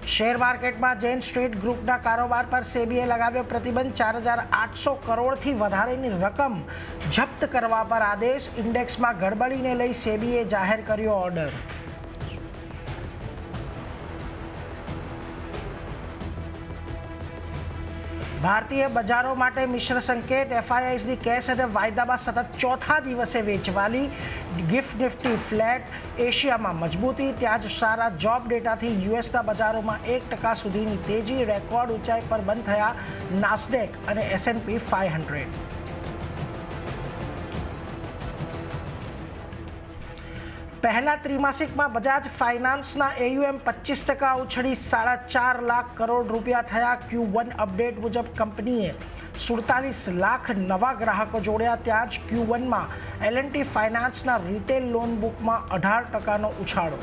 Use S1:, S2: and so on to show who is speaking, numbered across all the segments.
S1: Share માર્કેટમાં જેન street ગ્રુપના કારોબાર પર સેબીએ લગાવ્યો પ્રતિબંધ. 4,800 કરોડથી વધારેની રકમ જપ્ત કરવા પર આદેશ. ઇન્ડેક્સમાં ગડબડીને લઈ સેબીએ જાહેર કર્યો ઓર્ડર. ભારતીય બજારો માટે મિશ્ર સંકેત. એફઆઈઆઈની કેસ અને વાયદામાં સતત ચોથા દિવસે વેચવાલી. Gift Nifty flat. એશિયામાં મજબૂતી. ત્યાં જ સારા જોબ ડેટાથી યુએસના બજારોમાં 1% સુધીની તેજી. રેકોર્ડ ઊંચાઈ પર બંધ થયા નાસ્ડેક અને S&P 500. પહેલા ત્રિમાસિકમાં બજાજ ફાઇનાન્સના AUM 25% ઉછળી 4.5 લાખ કરોડ રૂપિયા થયા. Q1 અપડેટ મુજબ કંપનીએ 47 લાખ નવા ગ્રાહકો જોડ્યા. ત્યાં જ Q1માં L&T ફાઇનાન્સના રિટેલ લોન બુકમાં 18%નો ઉછાળો.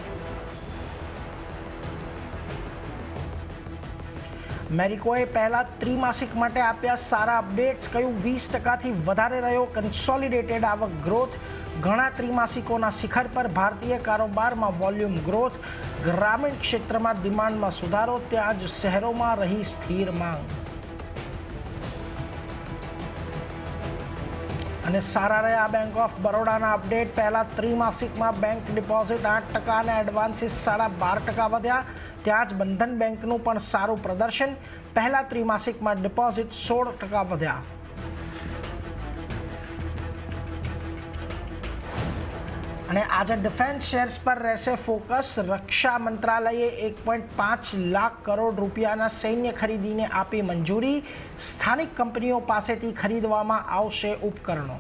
S1: મેરિકોએ પહેલા ત્રિમાસિક માટે આપ્યા સારા અપડેટ્સ. કહ્યું 20%થી વધારે રહ્યો કન્સોલિડેટેડ આવક ગ્રોથ. ઘણા ત્રિમાસિકોના શિખર પર. ભારતીય કારોબારમાં વોલ્યુમ ગ્રોથ. ગ્રામીણ ક્ષેત્રમાં ડિમાન્ડમાં સુધારો. ત્યાં જ શહેરોમાં રહી સ્થિર માંગ. અને સારા રહ્યા બેંક ઓફ બરોડાના અપડેટ. પહેલા ત્રિમાસિકમાં બેંક ડિપોઝિટ 8% અને એડવાન્સીસ 12.5% વધ્યા. ત્યાં જ બંધન બેંકનું પણ સારું પ્રદર્શન. પહેલા ત્રિમાસિકમાં ડિપોઝિટ 16% વધ્યા. અને આજે ડિફેન્સ શેર્સ પર રહેશે ફોકસ. રક્ષા મંત્રાલયે 1.5 લાખ કરોડ રૂપિયાના સૈન્ય ખરીદીને આપી મંજૂરી. સ્થાનિક કંપનીઓ પાસેથી ખરીદવામાં આવશે ઉપકરણો.